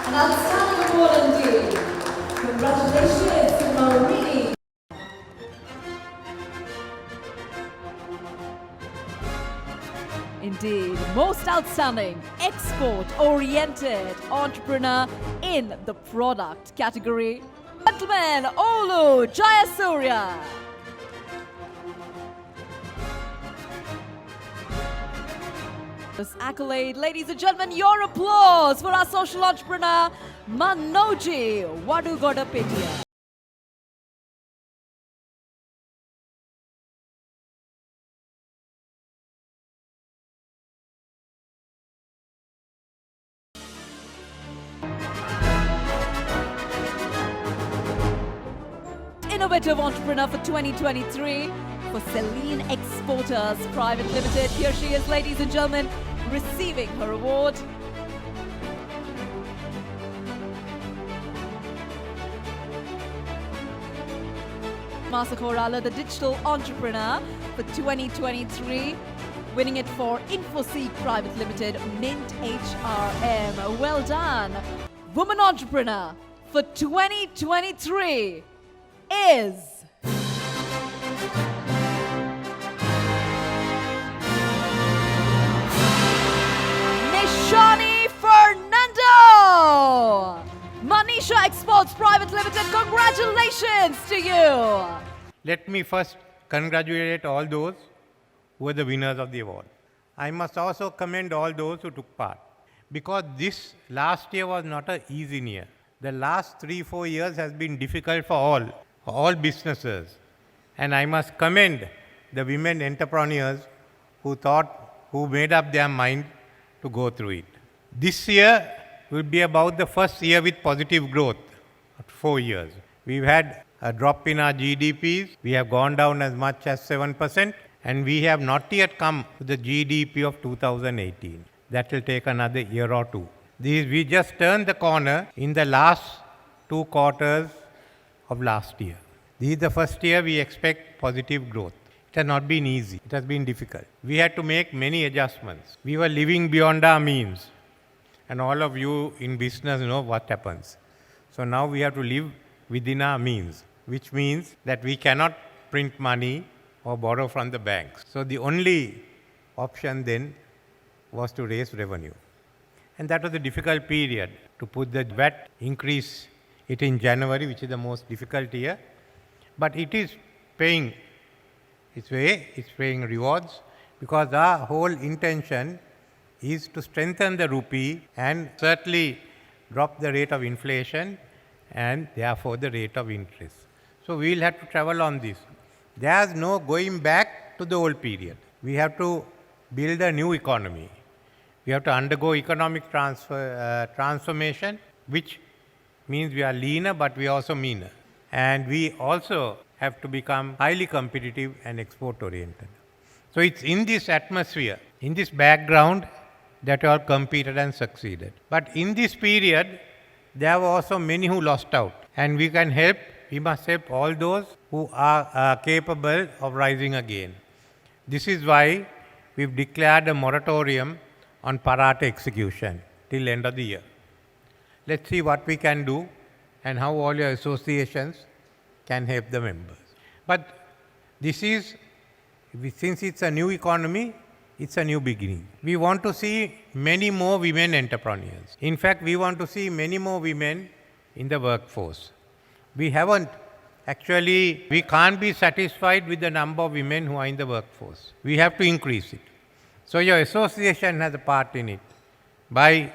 An outstanding award indeed. Congratulations to Marini. Indeed, most outstanding export-oriented entrepreneur in the product category. Gentlemen, Olu Jayasuriya. This accolade, ladies and gentlemen, your applause for our social entrepreneur, Manoji Wadugodapetiya. Innovative Entrepreneur for 2023 for Celine Exporters Private Limited. Here she is, ladies and gentlemen, receiving her award. Masa Korala, the Digital Entrepreneur for 2023, winning it for Infoseek Private Limited, Mint HRM. Well done. Woman Entrepreneur for 2023 is Nishani Fernando. Manisha Exports Private Limited, congratulations to you. Let me first congratulate all those who were the winners of the award. I must also commend all those who took part, because this last year was not an easy year. The last 3-4 years has been difficult for all businesses. And I must commend the women entrepreneurs who made up their mind to go through it. This year will be about the first year with positive growth after 4 years. We've had a drop in our GDPs. We have gone down as much as 7%, and we have not yet come to the GDP of 2018. That will take another year or two. We just turned the corner in the last 2 quarters of last year. This is the first year we expect positive growth. It has not been easy. It has been difficult. We had to make many adjustments. We were living beyond our means. And all of you in business know what happens. So now we have to live within our means, which means that we cannot print money or borrow from the banks. So the only option then was to raise revenue. And that was a difficult period to put the VAT increase it in January, which is the most difficult year. But it is paying its way, it's paying rewards, because our whole intention is to strengthen the rupee and certainly drop the rate of inflation and therefore the rate of interest. So we will have to travel on this. There's no going back to the old period. We have to build a new economy. We have to undergo economic transformation, which means we are leaner, but we are also meaner. And we also have to become highly competitive and export-oriented. So it's in this atmosphere, in this background, that we all competed and succeeded. But in this period, there were also many who lost out. And we must help all those who are capable of rising again. This is why we've declared a moratorium on parata execution till end of the year. Let's see what we can do and how all your associations can help the members. But this is, since it's a new economy, it's a new beginning. We want to see many more women entrepreneurs. In fact, we want to see many more women in the workforce. We can't be satisfied with the number of women who are in the workforce. We have to increase it. So your association has a part in it by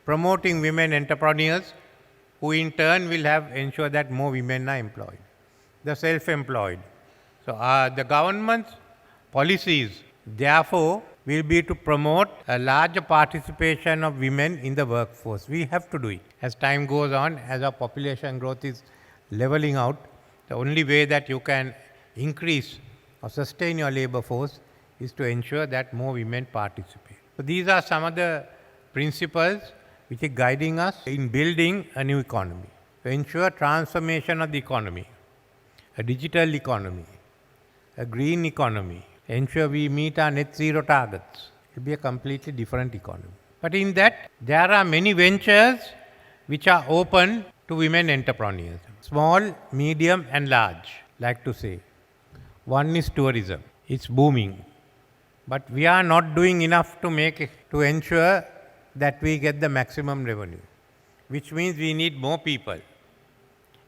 promoting women entrepreneurs, who in turn will ensure that more women are employed. The self-employed. So the government's policies, therefore, will be to promote a larger participation of women in the workforce. We have to do it. As time goes on, as our population growth is leveling out, the only way that you can increase or sustain your labor force is to ensure that more women participate. So these are some of the principles which are guiding us in building a new economy. To ensure transformation of the economy, a digital economy, a green economy, ensure we meet our net zero targets. It will be a completely different economy. But in that, there are many ventures which are open to women entrepreneurs. Small, medium and large, like to say. One is tourism. It's booming. But we are not doing enough to ensure that we get the maximum revenue, which means we need more people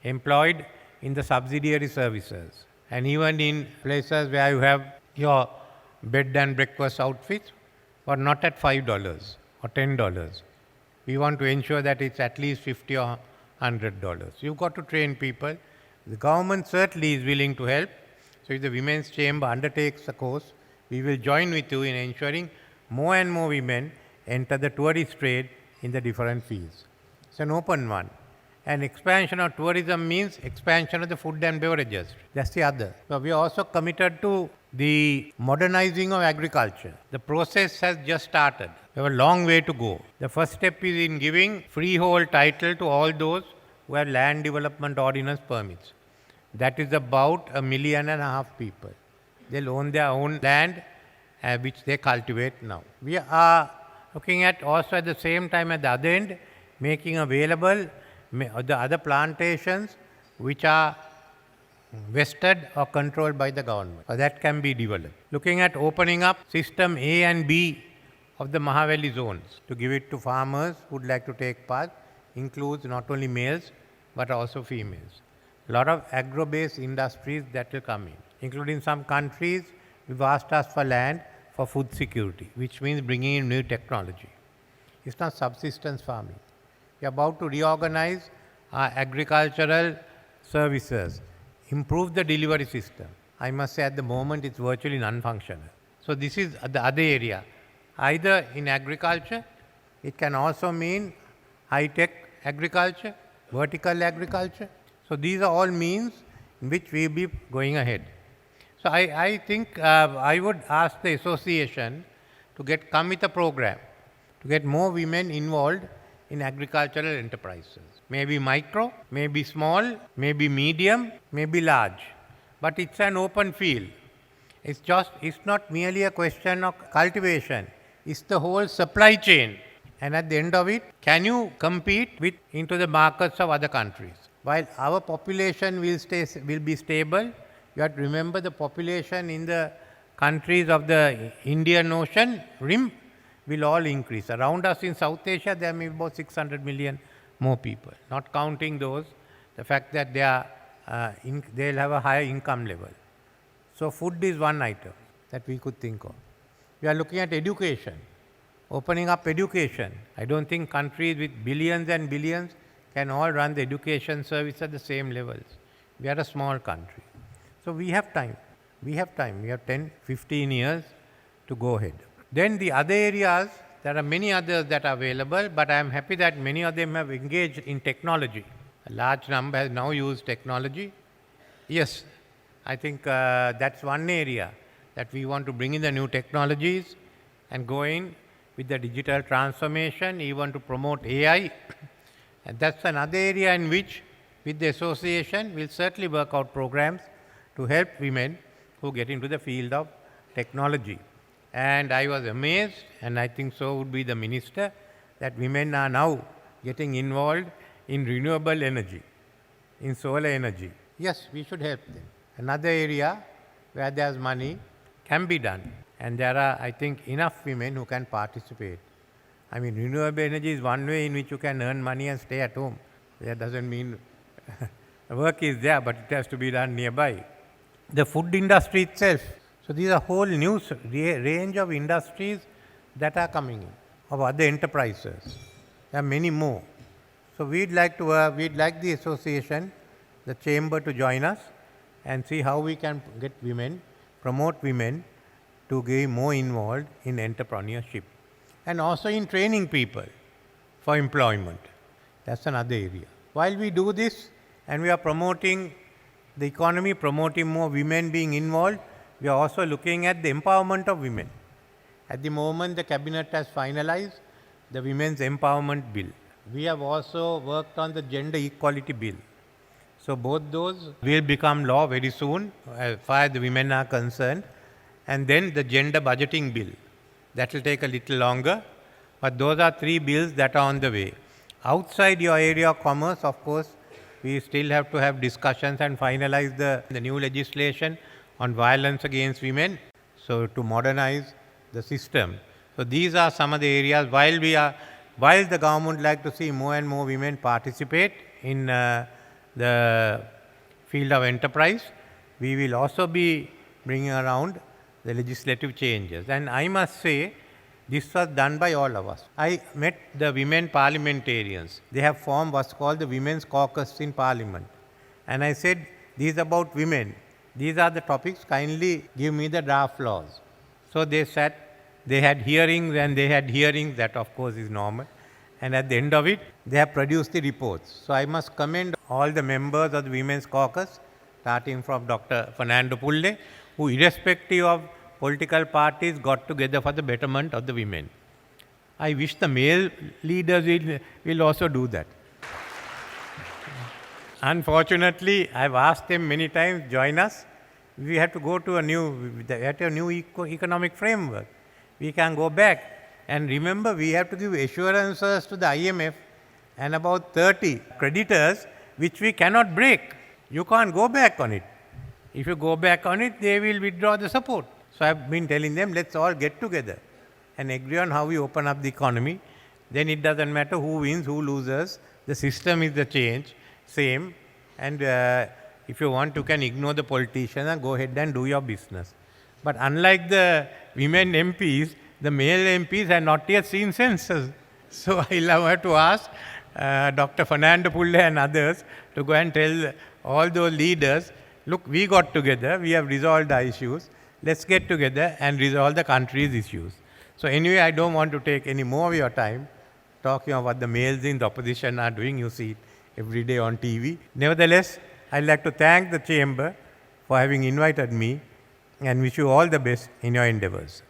employed in the subsidiary services and even in places where you have your bed and breakfast outfits, but not at $5 or $10. We want to ensure that it's at least $50 or $100. You've got to train people. The government certainly is willing to help. So if the Women's Chamber undertakes a course, we will join with you in ensuring more and more women enter the tourist trade in the different fields. It's an open one. And expansion of tourism means expansion of the food and beverages. That's the other. So we are also committed to the modernizing of agriculture. The process has just started. We have a long way to go. The first step is in giving freehold title to all those who have land development ordinance permits. That is about 1.5 million people. They'll own their own land which they cultivate now. We are looking at also at the same time at the other end, making available the other plantations which are vested or controlled by the government. That can be developed. Looking at opening up system A and B of the Madyawediya zones to give it to farmers who would like to take part, includes not only males but also females. A lot of agro-based industries that will come in, including some countries who've asked us for land for food security, which means bringing in new technology. It's not subsistence farming. We are about to reorganize our agricultural services, improve the delivery system. I must say at the moment it's virtually non-functional. So this is the other area. Either in agriculture, it can also mean high-tech agriculture, vertical agriculture. So these are all means in which we will be going ahead. So I think I would ask the association to come with a program to get more women involved in agricultural enterprises. Maybe micro, maybe small, maybe medium, maybe large. But it's an open field. It's not merely a question of cultivation. It's the whole supply chain. And at the end of it, can you compete into the markets of other countries? While our population will be stable, you have to remember the population in the countries of the Indian Ocean rim will all increase. Around us in South Asia, there may be about 600 million more people, not counting the fact that they'll have a higher income level. So food is one item that we could think of. We are looking at education, opening up education. I don't think countries with billions and billions can all run the education service at the same levels. We are a small country. So we have time. We have time. We have 10, 15 years to go ahead. Then the other areas, there are many others that are available, but I am happy that many of them have engaged in technology. A large number has now used technology. Yes, I think that's one area that we want to bring in the new technologies and go in with the digital transformation, even to promote AI. And that's another area in which, with the association, we'll certainly work out programs to help women who get into the field of technology. And I was amazed, and I think so would be the minister, that women are now getting involved in renewable energy, in solar energy. Yes, we should help them. Another area where there's money can be done. And there are, I think, enough women who can participate. I mean, renewable energy is one way in which you can earn money and stay at home. That doesn't mean work is there, but it has to be done nearby. The food industry itself. So these are whole new range of industries that are coming in, of other enterprises. There are many more. So we'd like the association, the chamber, to join us and see how we can get women, promote women to get more involved in entrepreneurship and also in training people for employment. That's another area. While we do this and we are promoting the economy, promoting more women being involved, we are also looking at the empowerment of women. At the moment, the cabinet has finalized the Women's Empowerment Bill. We have also worked on the Gender Equality Bill. So both those will become law very soon, as far as the women are concerned. And then the Gender Budgeting Bill. That will take a little longer, but those are three bills that are on the way. Outside your area of commerce, of course, we still have to have discussions and finalize the new legislation on violence against women, so to modernize the system. So these are some of the areas while the government would like to see more and more women participate in the field of enterprise, we will also be bringing around the legislative changes. And I must say, this was done by all of us. I met the women parliamentarians. They have formed what's called the Women's Caucus in Parliament. And I said, these are about women. These are the topics, kindly give me the draft laws. So they sat, they had hearings, that of course is normal. And at the end of it, they have produced the reports. So I must commend all the members of the Women's Caucus, starting from Dr. Fernando Pulle, who irrespective of political parties got together for the betterment of the women. I wish the male leaders will also do that. Unfortunately, I've asked them many times, join us. We have to go to a new economic framework. We can go back. And remember, we have to give assurances to the IMF and about 30 creditors, which we cannot break. You can't go back on it. If you go back on it, they will withdraw the support. So I've been telling them, let's all get together and agree on how we open up the economy. Then it doesn't matter who wins, who loses. The system is the same. And if you want, you can ignore the politicians and go ahead and do your business. But unlike the women MPs, the male MPs have not yet seen census. So I'll have to ask Dr. Fernando Pulle and others to go and tell all those leaders, look, we got together, we have resolved our issues. Let's get together and resolve the country's issues. So anyway, I don't want to take any more of your time talking about what the males in the opposition are doing. You see it every day on TV. Nevertheless, I'd like to thank the Chamber for having invited me and wish you all the best in your endeavors.